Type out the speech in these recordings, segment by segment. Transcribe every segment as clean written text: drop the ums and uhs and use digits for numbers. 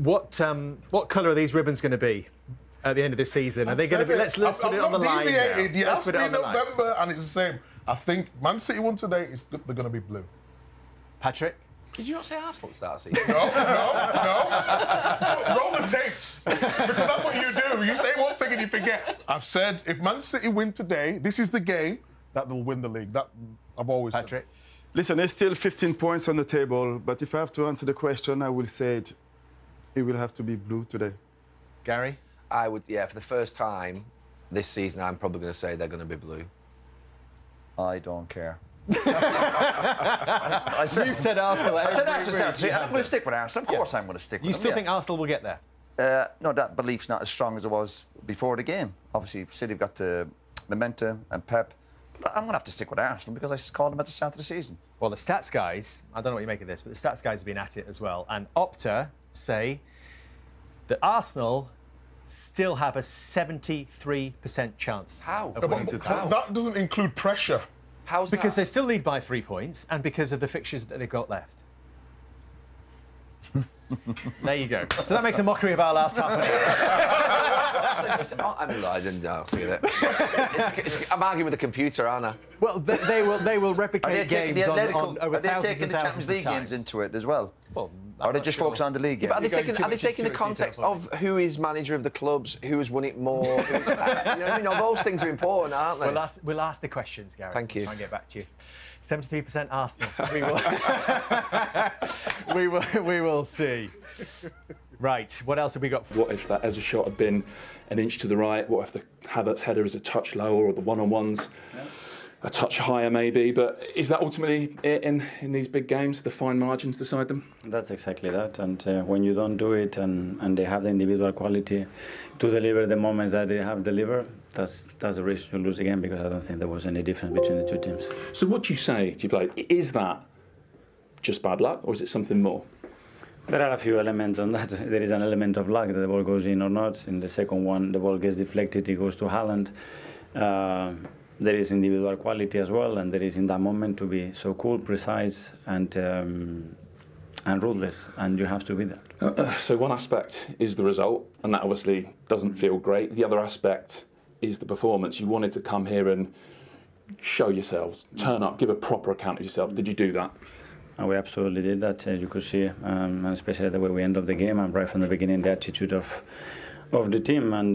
What colour are these ribbons going to be at the end of the season? Are they going to be? Let's put it on the line now. You asked me in November, and it's the same. I think Man City won today. They're going to be blue. Patrick? Did you not say Arsenal at the start of the season? No. Roll the tapes. Because that's what you do. You say one thing and you forget. I've said if Man City win today, this is the game that they'll win the league. That I've always Patrick? said. Listen, there's still 15 points on the table, but if I have to answer the question, I will say it will have to be blue today. Gary? I would, for the first time this season, I'm probably going to say they're going to be blue. I don't care. You said Arsenal. I said Arsenal. I'm going to stick with Arsenal. Of course I'm going to stick with them. You still think Arsenal will get there? No, that belief's not as strong as it was before the game. Obviously, City have got the momentum and Pep. But I'm going to have to stick with Arsenal because I called them at the start of the season. Well, the stats guys, I don't know what you make of this, but the stats guys have been at it as well. And Opta say that Arsenal still have a 73% chance. How? Of winning today. That doesn't include pressure. How's that? Because they still lead by 3 points and because of the fixtures that they've got left. There you go. So that makes a mockery of our last half an hour. I didn't figure that. I'm arguing with the computer, aren't I? Well, they will replicate games on over are they thousands taking and the thousands Champions League of times. games into it as well? Well, or are they just focusing on the league games? But are they taking the context of who is manager of the clubs, who has won it more? You know what I mean? Those things are important, aren't they? We'll ask the questions, Gary. Thank you. Try and get back to you. 73% Arsenal. We will see. Right, what else have we got? What if that Ezra shot had been an inch to the right? What if the Havertz header is a touch lower, or the one-on-ones a touch higher maybe? But is that ultimately it in these big games? The fine margins decide them? That's exactly that. And when you don't do it and they have the individual quality to deliver the moments that they have delivered, that's the risk you lose again, because I don't think there was any difference between the two teams. So what do you say to your player? Is that just bad luck, or is it something more? There are a few elements on that. There is an element of luck that the ball goes in or not. In the second one, the ball gets deflected, it goes to Haaland. There is individual quality as well, and there is in that moment to be so cool, precise, and ruthless, and you have to be that. So one aspect is the result, and that obviously doesn't feel great. The other aspect is the performance. You wanted to come here and show yourselves, turn up, give a proper account of yourself. Did you do that? And we absolutely did that, as you could see, and especially the way we end up the game, and right from the beginning, the attitude of the team. And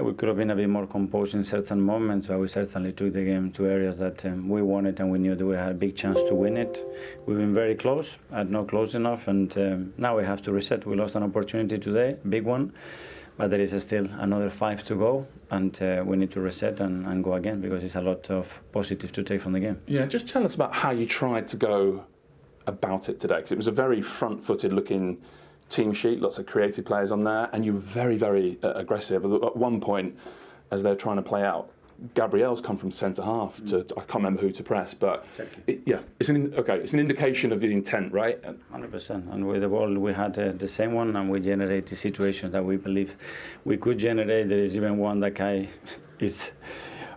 we could have been a bit more composed in certain moments, but we certainly took the game to areas that we wanted, and we knew that we had a big chance to win it. We've been very close, not close enough, and now we have to reset. We lost an opportunity today, big one, but there is still another 5 to go, and we need to reset and go again, because it's a lot of positive to take from the game. Yeah, just tell us about how you tried to go about it today, because it was a very front-footed looking team sheet, lots of creative players on there, and you were very, very aggressive. At one point, as they're trying to play out, Gabriel's come from centre half to I can't remember who to press, but it's an indication of the intent, right? 100%. And with the ball, we had the same one, and we generated situations that we believe we could generate. There is even one that guy is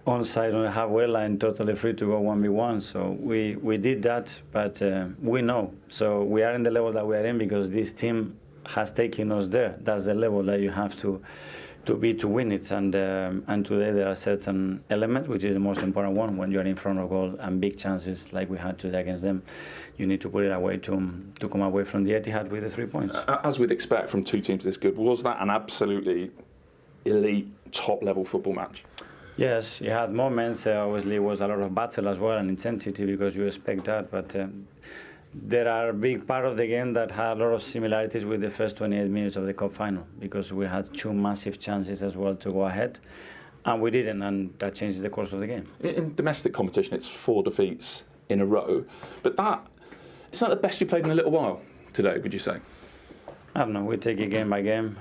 onside on the halfway line, totally free to go 1v1. So we did that, but we know. So we are in the level that we are in because this team has taken us there. That's the level that you have to be to win it. And today there are certain elements, which is the most important one. When you are in front of goal and big chances like we had today against them, you need to put it away to come away from the Etihad with the 3 points. As we'd expect from two teams this good, was that an absolutely elite, top-level football match? Yes, you had moments. Obviously, it was a lot of battle as well and intensity, because you expect that. But there are a big part of the game that had a lot of similarities with the first 28 minutes of the cup final, because we had 2 massive chances as well to go ahead, and we didn't, and that changes the course of the game. In domestic competition, it's 4 defeats in a row, but it's not the best you played in a little while today, would you say? I don't know. We take it game by game.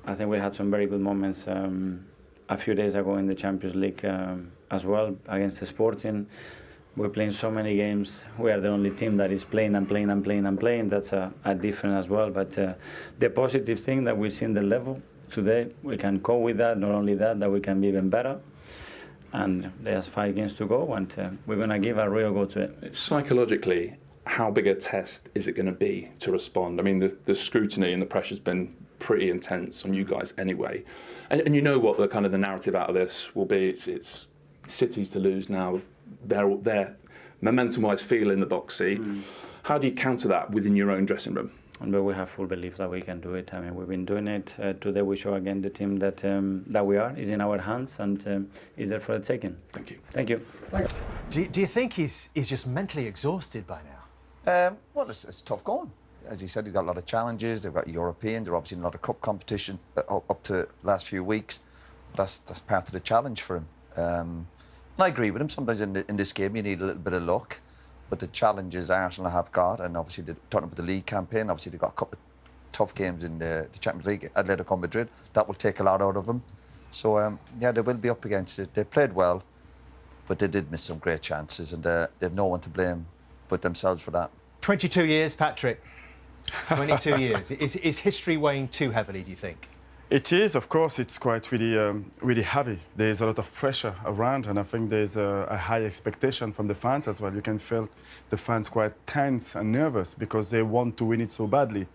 I think we had some very good moments. A few days ago in the Champions League as well against the Sporting. We're playing so many games. We are the only team that is playing and playing and playing and playing. That's a difference as well. But the positive thing that we've seen the level today, we can go with that. Not only that we can be even better. And there's 5 games to go, and we're going to give a real go to it. Psychologically, how big a test is it going to be to respond? I mean, the scrutiny and the pressure's been pretty intense on you guys anyway. And you know what the kind of the narrative out of this will be. It's City's to lose now. They're momentum-wise feel in the box seat. How do you counter that within your own dressing room? But we have full belief that we can do it. I mean, we've been doing it. Today we show again the team that we are is in our hands and is there for the taking. Thank you. Thank you. Do you think he's just mentally exhausted by now? Well, it's tough going. As he said, he's got a lot of challenges. They've got European. They're obviously in a lot of cup competition up to last few weeks. But that's part of the challenge for him. And I agree with him. Sometimes in this game you need a little bit of luck. But the challenges Arsenal have got, and obviously they're talking about the league campaign, obviously they've got a couple of tough games in the Champions League, Atletico Madrid. That will take a lot out of them. So, yeah, they will be up against it. They played well, but they did miss some great chances, and they've no one to blame but themselves for that. 22 years, Patrick. 22 years. Is history weighing too heavily, do you think? It is, of course. It's quite really heavy. There's a lot of pressure around, and I think there's a high expectation from the fans as well. You can feel the fans quite tense and nervous because they want to win it so badly.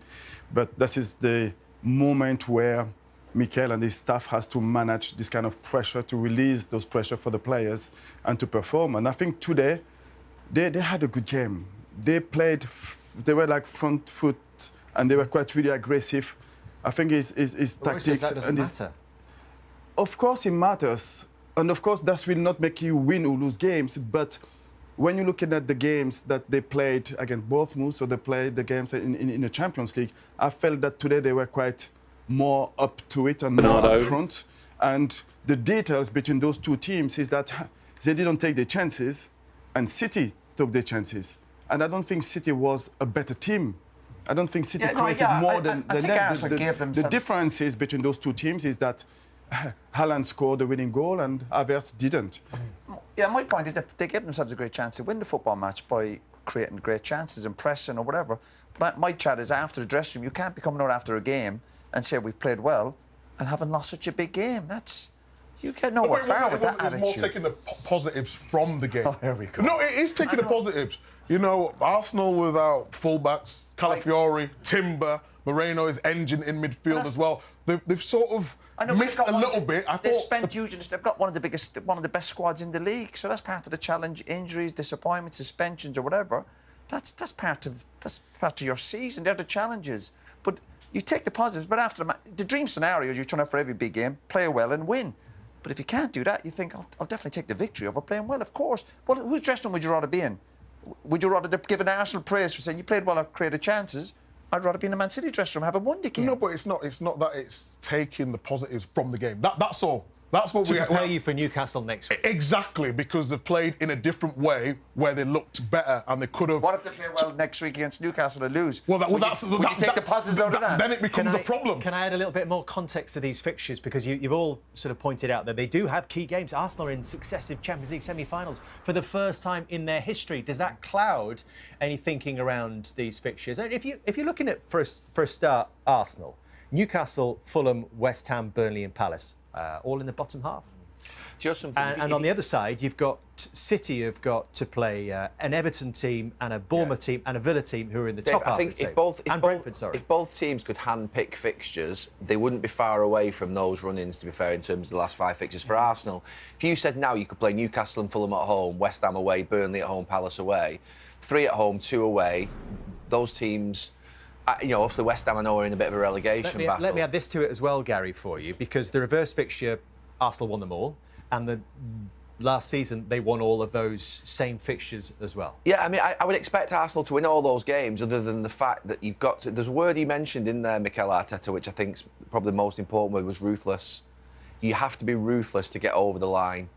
But this is the moment where Mikel and his staff has to manage this kind of pressure, to release those pressure for the players and to perform. And I think today they had a good game. They were like front foot, and they were quite really aggressive. I think his tactics that doesn't matter. Of course, it matters, and of course, that will not make you win or lose games. But when you're looking at the games that they played against Bournemouth, or they played the games in the Champions League, I felt that today they were quite more up to it and more up front. And the details between those two teams is that they didn't take their chances, and City took their chances. And I don't think City was a better team. I don't think City created more than the differences between those two teams is that Haaland scored the winning goal and Havertz didn't. Yeah, my point is that they gave themselves a great chance to win the football match by creating great chances and pressing or whatever. But my chat is after the dressing room. You can't be coming out after a game and say we've played well and haven't lost such a big game. You get nowhere far with that attitude. It was more taking the positives from the game. Oh, here we go. No, it is taking the positives. You know, Arsenal without fullbacks, Calafiori, Timber, Moreno is engine in midfield as well. They've sort of missed a little bit. They've got one of the best squads in the league. So that's part of the challenge. Injuries, disappointments, suspensions, or whatever. That's part of your season. They're the challenges. But you take the positives. But after the dream scenario is you turn up for every big game, play well, and win. But if you can't do that, you think I'll definitely take the victory over playing well. Of course. Well, whose dressing room would you rather be in? Would you rather give an Arsenal praise for saying you played well and created chances? I'd rather be in the Man City dressing room having won the game. No, but it's not that it's taking the positives from the game. That's all. That's what to prepare you for Newcastle next week. Exactly, because they've played in a different way where they looked better and they could have. What if they play well next week against Newcastle and lose? Would you take the positives out of that? Then it becomes a problem. Can I add a little bit more context to these fixtures? Because you've all sort of pointed out that they do have key games. Arsenal are in successive Champions League semi-finals for the first time in their history. Does that cloud any thinking around these fixtures? If you're looking at, for a start, Arsenal, Newcastle, Fulham, West Ham, Burnley and Palace, all in the bottom half. And on the other side, you've got City have got to play an Everton team and a Bournemouth team and a Villa team who are in the top half of the table. If both teams could hand-pick fixtures, they wouldn't be far away from those run-ins, to be fair, in terms of the last 5 fixtures for Arsenal. If you said now you could play Newcastle and Fulham at home, West Ham away, Burnley at home, Palace away, 3 at home, 2 away, those teams... obviously West Ham I know are in a bit of a relegation battle. Let me add this to it as well, Gary, for you, because the reverse fixture, Arsenal won them all. And the last season, they won all of those same fixtures as well. Yeah, I mean, I would expect Arsenal to win all those games, other than the fact that you've got to... There's a word he mentioned in there, Mikel Arteta, which I think is probably the most important word, was ruthless. You have to be ruthless to get over the line.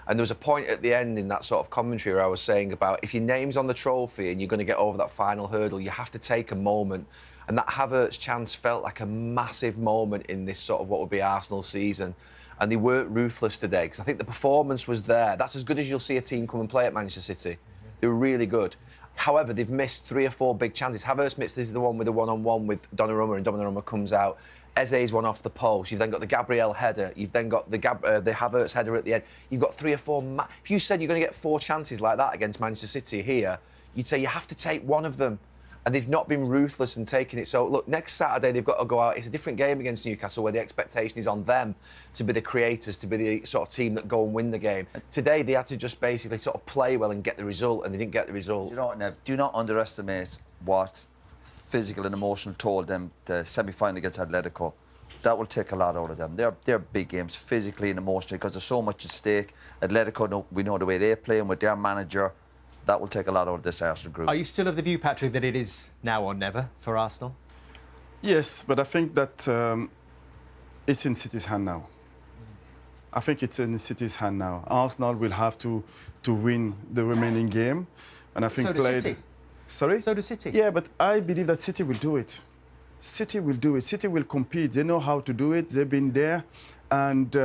And there was a point at the end in that sort of commentary where I was saying about if your name's on the trophy and you're going to get over that final hurdle, you have to take a moment. And that Havertz chance felt like a massive moment in this sort of what would be Arsenal season. And they weren't ruthless today, because I think the performance was there. That's as good as you'll see a team come and play at Manchester City. They were really good. However, they've missed 3 or 4 big chances. Havertz missed, this is the one with the one-on-one with Donnarumma, and Donnarumma comes out. Eze's one off the post. You've then got the Gabriel header. You've then got the Havertz header at the end. You've got 3 or 4... If you said you're going to get 4 chances like that against Manchester City here, you'd say you have to take one of them. And they've not been ruthless in taking it. So, look, next Saturday they've got to go out. It's a different game against Newcastle where the expectation is on them to be the creators, to be the sort of team that go and win the game. Today they had to just basically sort of play well and get the result, and they didn't get the result. You know what, Nev? Do not underestimate what physical and emotional toll them the semi-final against Atletico. That will take a lot out of them. They're big games, physically and emotionally, because there's so much at stake. Atletico, we know the way they play, and with their manager, that will take a lot out of this Arsenal group. Are you still of the view, Patrick, that it is now or never for Arsenal? Yes, but I think that it's in City's hand now. I think it's in City's hand now. Arsenal will have to win the remaining game, and I think so does City. Sorry? So does City. Yeah, but I believe that City will do it. City will do it. City will compete. They know how to do it. They've been there and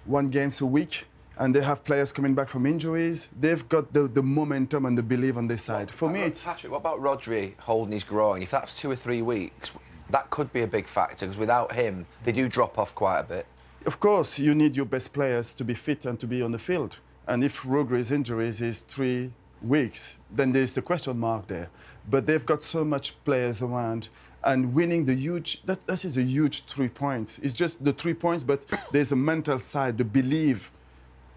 won games a week. And they have players coming back from injuries. They've got the momentum and the belief on their side. For me, it's... Patrick, what about Rodri holding his groin? If that's 2 or 3 weeks, that could be a big factor, because without him, they do drop off quite a bit. Of course, you need your best players to be fit and to be on the field. And if Rodri's injuries is 3 weeks, then there's the question mark there. But they've got so much players around, and winning the huge... That is a huge 3 points. It's just the 3 points, but there's a mental side, the belief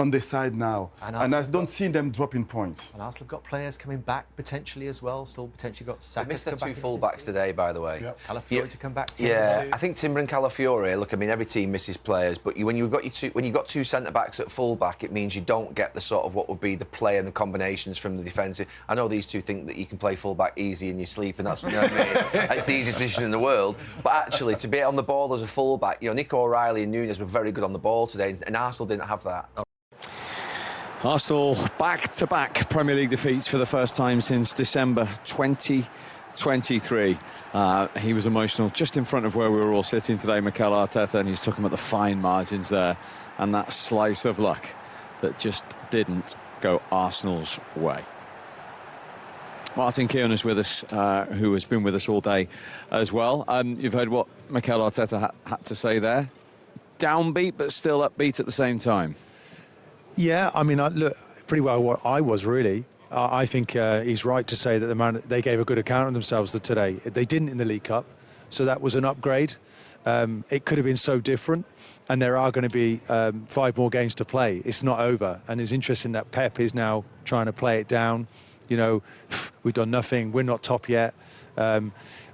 on their side now, and I don't see them dropping points. And Arsenal have got players coming back potentially as well. Still potentially got Saka. They missed their 2 full-backs today, by the way. Yep. Calafiori to come back. Yeah, I think Timber and Calafiori. Look, I mean, every team misses players, but when you've got 2 centre-backs at full-back, it means you don't get the sort of what would be the play and the combinations from the defensive. I know these two think that you can play full-back easy in your sleep, and that's, you know what I mean? It's the easiest position in the world. But actually, to be on the ball as a full-back, you know, Nico O'Reilly and Núñez were very good on the ball today, and Arsenal didn't have that. Arsenal back-to-back Premier League defeats for the first time since December 2023. He was emotional just in front of where we were all sitting today, Mikel Arteta, and he's talking about the fine margins there and that slice of luck that just didn't go Arsenal's way. Martin Keown is with us, who has been with us all day as well. You've heard what Mikel Arteta had to say there. Downbeat, but still upbeat at the same time. Yeah, I mean, look, pretty well what I was, really. I think he's right to say that they gave a good account of themselves today. They didn't in the League Cup, so that was an upgrade. It could have been so different, and there are going to be 5 more games to play. It's not over, and it's interesting that Pep is now trying to play it down. You know, we've done nothing, we're not top yet.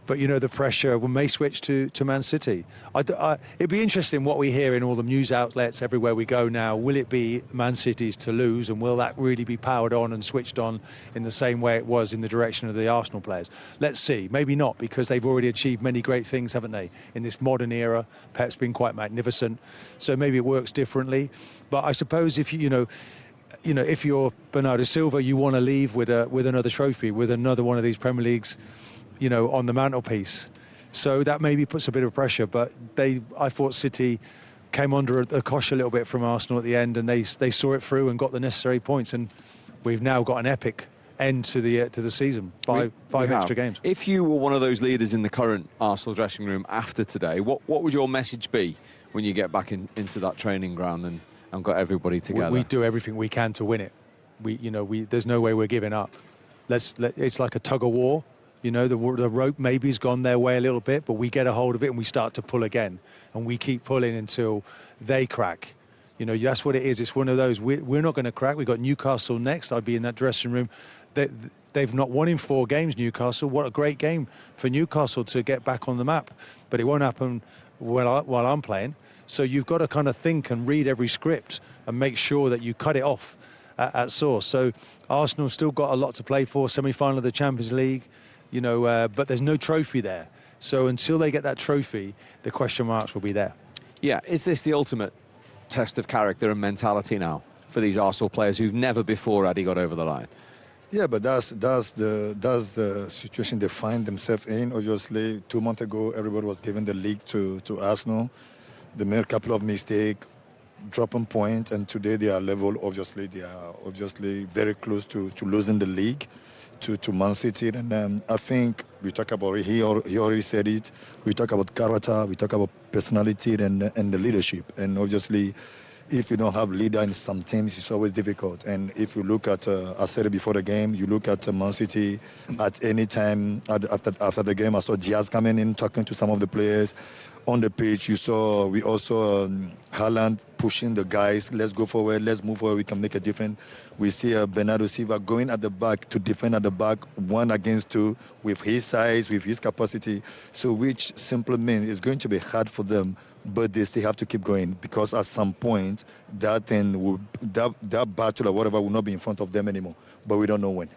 But, you know, the pressure may switch to Man City. It'd be interesting what we hear in all the news outlets everywhere we go now. Will it be Man City's to lose, and will that really be powered on and switched on in the same way it was in the direction of the Arsenal players? Let's see. Maybe not, because they've already achieved many great things, haven't they, in this modern era. Pep's been quite magnificent. So maybe it works differently. But I suppose if if you're Bernardo Silva, you want to leave with another trophy, with another one of these Premier Leagues, you know, on the mantelpiece. So that maybe puts a bit of pressure, but I thought City came under a cosh a little bit from Arsenal at the end, and they saw it through and got the necessary points, and we've now got an epic end to the season. Five extra games. If you were one of those leaders in the current Arsenal dressing room after today, what would your message be when you get back into that training ground and got everybody together? We do everything we can to win it. There's no way we're giving up. It's like a tug of war. You know, the rope maybe's gone their way a little bit, but we get a hold of it and we start to pull again. And we keep pulling until they crack. You know, that's what it is. It's one of those. We're not going to crack. We've got Newcastle next. I'd be in that dressing room. They've not won in 4 games, Newcastle. What a great game for Newcastle to get back on the map. But it won't happen while I'm playing. So you've got to kind of think and read every script and make sure that you cut it off at source. So Arsenal still got a lot to play for. Semi-final of the Champions League. You know, but there's no trophy there. So until they get that trophy, the question marks will be there. Yeah, is this the ultimate test of character and mentality now for these Arsenal players who've never before had got over the line? Yeah, but that's the situation they find themselves in. Obviously, 2 months ago, everybody was giving the league to Arsenal. They made a couple of mistakes, dropping points, and today they are level. Obviously, they are very close to losing the league to Man City. And I think we talk about it. He already said it. We talk about character. We talk about personality and the leadership. And obviously, if you don't have leader in some teams, it's always difficult. And if you look at, I said it before the game, you look at Man City at any time after the game, I saw Diaz coming in, talking to some of the players on the pitch. We also Haaland pushing the guys, let's go forward, let's move forward, we can make a difference. We see Bernardo Silva going at the back to defend at the back, 1 against 2, with his size, with his capacity. So which simply means it's going to be hard for them, but they still have to keep going, because at some point that battle or whatever will not be in front of them anymore. But we don't know when.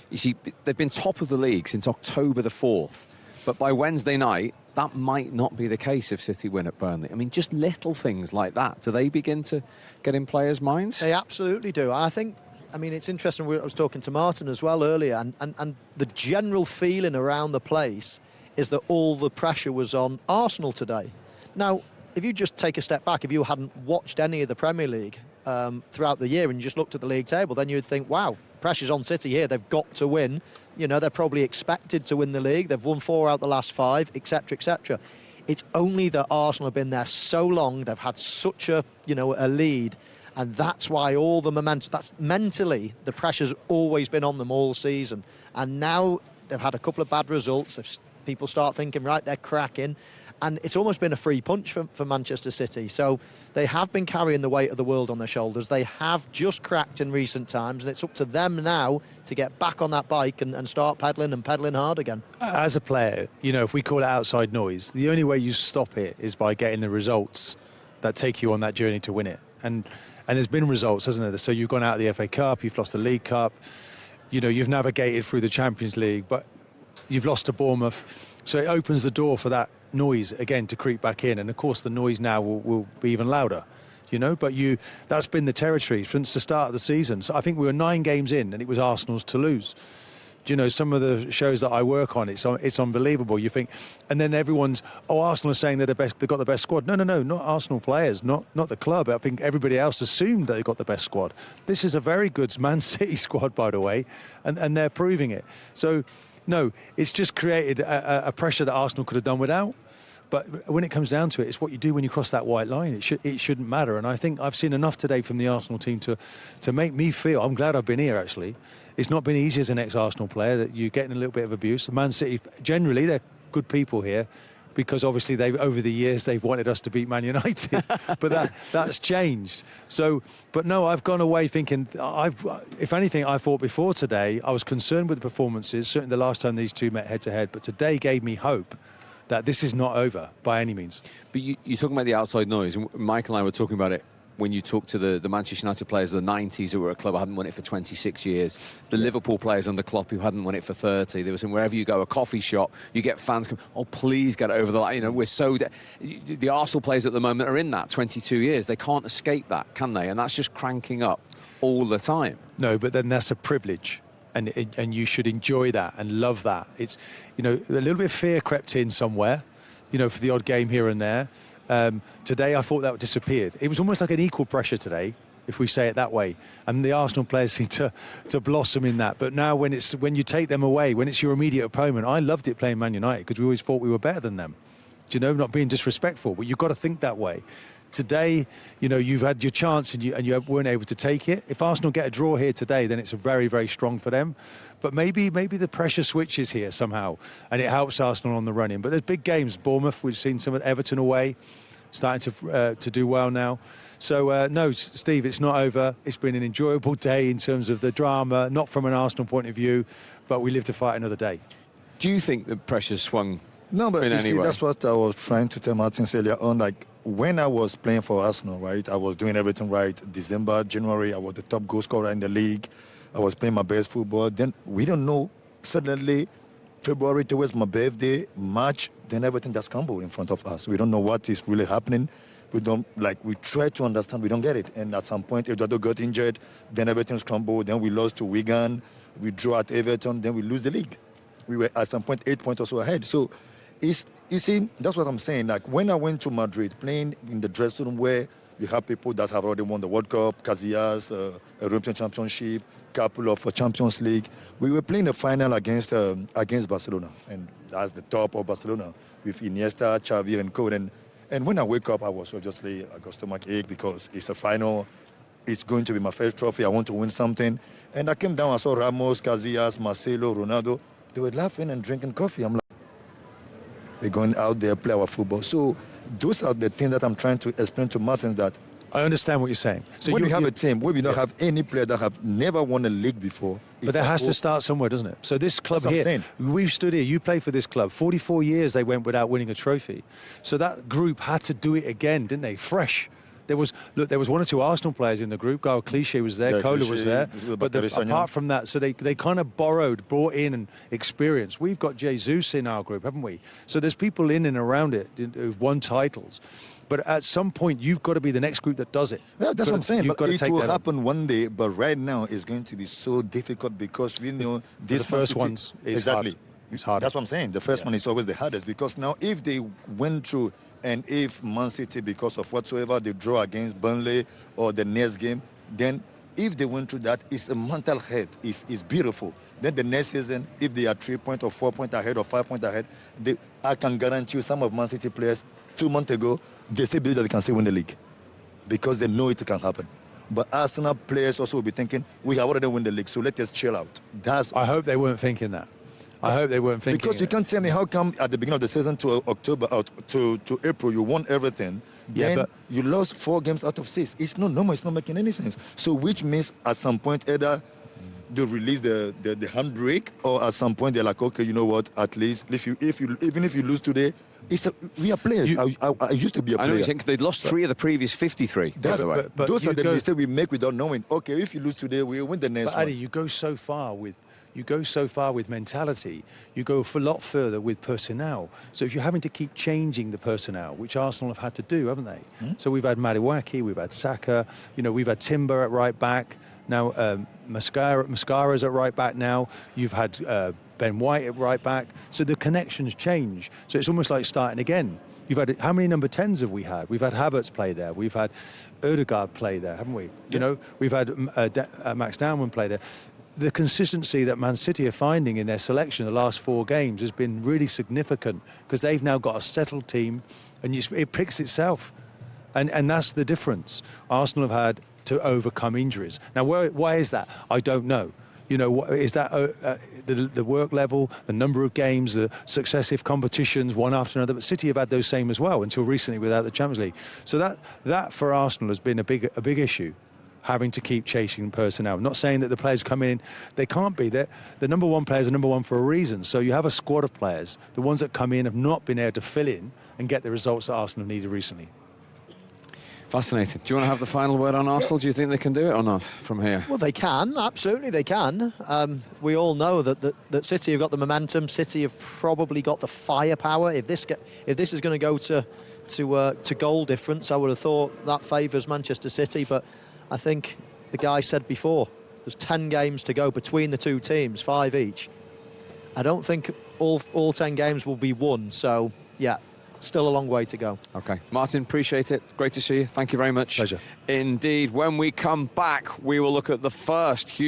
You see, they've been top of the league since October the 4th. But by Wednesday night, that might not be the case if City win at Burnley. I mean, just little things like that. Do they begin to get in players' minds? They absolutely do. I think, I mean, it's interesting. I was talking to Martin as well earlier, and the general feeling around the place is that all the pressure was on Arsenal today. Now, if you just take a step back, if you hadn't watched any of the Premier League throughout the year and you just looked at the league table, then you'd think, wow, pressure's on City here. They've got to win. You know, they're probably expected to win the league. They've won 4 out the last 5, etc., etc. It's only that Arsenal have been there so long. They've had such a lead, and that's why all the momentum. That's mentally the pressure's always been on them all season. And now they've had a couple of bad results. People start thinking, right, they're cracking. And it's almost been a free punch for Manchester City. So they have been carrying the weight of the world on their shoulders. They have just cracked in recent times, and it's up to them now to get back on that bike and start pedalling hard again. As a player, if we call it outside noise, the only way you stop it is by getting the results that take you on that journey to win it. And there's been results, hasn't there? So you've gone out of the FA Cup, you've lost the League Cup, you've navigated through the Champions League, but you've lost to Bournemouth. So it opens the door for that noise again to creep back in, and of course the noise now will be even louder, but that's been the territory since the start of the season. So I think we were 9 games in and it was Arsenal's to lose. Some of the shows that I work on, it's unbelievable. You think, and then everyone's, Arsenal is saying they've got the best squad. No, not Arsenal players, not the club. I think everybody else assumed they've got the best squad. This is a very good Man City squad, by the way, and they're proving it. So no, it's just created a pressure that Arsenal could have done without. But when it comes down to it, it's what you do when you cross that white line. It shouldn't matter. And I think I've seen enough today from the Arsenal team to make me feel, I'm glad I've been here actually. It's not been easy as an ex-Arsenal player that you're getting a little bit of abuse. The Man City, generally, they're good people here, because obviously over the years they've wanted us to beat Man United, but that's changed. So, but no, I've gone away thinking, if anything, I thought before today, I was concerned with the performances, certainly the last time these two met head-to-head, but today gave me hope that this is not over by any means. But you're talking about the outside noise, and Michael and I were talking about it when you talk to the Manchester United players of the 90s who were a club who hadn't won it for 26 years, the Liverpool players under Klopp who hadn't won it for 30. There was, wherever you go, a coffee shop, you get fans come, please get over the line. We're so... The Arsenal players at the moment are in that 22 years. They can't escape that, can they? And that's just cranking up all the time. No, but then that's a privilege. And you should enjoy that and love that. It's, a little bit of fear crept in somewhere, for the odd game here and there. Today, I thought that disappeared. It was almost like an equal pressure today, if we say it that way. And the Arsenal players seem to blossom in that. But now when you take them away, when it's your immediate opponent, I loved it playing Man United because we always thought we were better than them. Not being disrespectful, but you've got to think that way. Today, you've had your chance and you weren't able to take it. If Arsenal get a draw here today, then it's very, very strong for them. But maybe the pressure switches here somehow, and it helps Arsenal on the run-in. But there's big games. Bournemouth, we've seen some of Everton away, starting to do well now. So, no, Steve, it's not over. It's been an enjoyable day in terms of the drama, not from an Arsenal point of view, but we live to fight another day. Do you think the pressure's swung No, but in you any see, way? that's what I was trying to tell Martin earlier on. Like, when I was playing for Arsenal, right, I was doing everything right. December, January, I was the top goal scorer in the league. I was playing my best football. Then we don't know, suddenly, February towards my birthday, March, then everything just crumbled in front of us. We don't know what is really happening. We try to understand, we don't get it. And at some point, Eduardo got injured, then everything's crumbled. Then we lost to Wigan, we drew at Everton, then we lose the league. We were at some point 8 points or so ahead. So, you see, that's what I'm saying. Like, when I went to Madrid, playing in the dressing room where you have people that have already won the World Cup, Casillas, European Championship, couple of Champions League, we were playing the final against Barcelona, and that's the top of Barcelona with Iniesta, Xavi, and co. And And when I wake up, I got stomach ache because it's a final. It's going to be my first trophy. I want to win something. And I came down, I saw Ramos, Casillas, Marcelo, Ronaldo. They were laughing and drinking coffee. I'm like, they're going out there, play our football. So those are the things that I'm trying to explain to Martin, that I understand what you're saying. So when you have a team where we don't have any player that have never won a league before. But that has to start somewhere, doesn't it? So this club here, we've stood here, you played for this club. 44 years they went without winning a trophy. So that group had to do it again, didn't they? Fresh. There was one or two Arsenal players in the group. Gael Clichy was there, Kola was there. But apart from that, so they kind of brought in and experienced. We've got Jesus in our group, haven't we? So there's people in and around it who've won titles. But at some point, you've got to be the next group that does it. Yeah, that's what I'm saying. But it will happen one day. But right now, it's going to be so difficult because we know this first ones is exactly. hard. It's hard. That's what I'm saying. The first one is always the hardest because now if they went through and if Man City, because of whatsoever they draw against Burnley or the next game, then if they went through that, it's a mental head. It's beautiful. Then the next season, if they are 3 points or 4 points ahead or 5 points ahead, I can guarantee you some of Man City players 2 months ago, they still believe that they can still win the league because they know it can happen. But Arsenal players also will be thinking, we have already won the league, so let us chill out. I hope they weren't thinking that. I hope they weren't thinking because you can't tell me how come at the beginning of the season to October to April you won everything. Then but you lost 4 games out of 6. It's not normal. It's not making any sense. So which means at some point either they release the handbrake or at some point they're like, okay, you know what? At least even if you lose today. We are players. I used to be a player. I know you think they'd lost 3 of the previous 53. But those are the mistakes we make without knowing. Okay, if you lose today, we'll win the next one. Adi, you go so far with mentality. You go a lot further with personnel. So if you're having to keep changing the personnel, which Arsenal have had to do, haven't they? Mm-hmm. So we've had Madiwaki, we've had Saka, we've had Timber at right back. Now Mascara's at right back now. You've had Ben White at right back. So the connections change. So it's almost like starting again. You've had, how many number 10s have we had? We've had Havertz play there. We've had Ødegaard play there, haven't we? Yeah. We've had Max Downman play there. The consistency that Man City are finding in their selection the last 4 games has been really significant because they've now got a settled team and it picks itself. And that's the difference. Arsenal have had to overcome injuries. Now, why is that? I don't know. Is that the work level, the number of games, the successive competitions, one after another? But City have had those same as well until recently without the Champions League. So that for Arsenal has been a big issue, having to keep chasing personnel. I'm not saying that the players come in, they can't be. The number 1 players are number 1 for a reason. So you have a squad of players. The ones that come in have not been able to fill in and get the results that Arsenal needed recently. Fascinating. Do you want to have the final word on Arsenal? Do you think they can do it or not from here? Well, they can. Absolutely, they can. We all know that City have got the momentum. City have probably got the firepower. If this is going to go to goal difference, I would have thought that favours Manchester City. But I think the guy said before, there's 10 games to go between the two teams, 5 each. I don't think all 10 games will be won. So, yeah. Still a long way to go. OK. Martin, appreciate it. Great to see you. Thank you very much. Pleasure. Indeed. When we come back, we will look at the first huge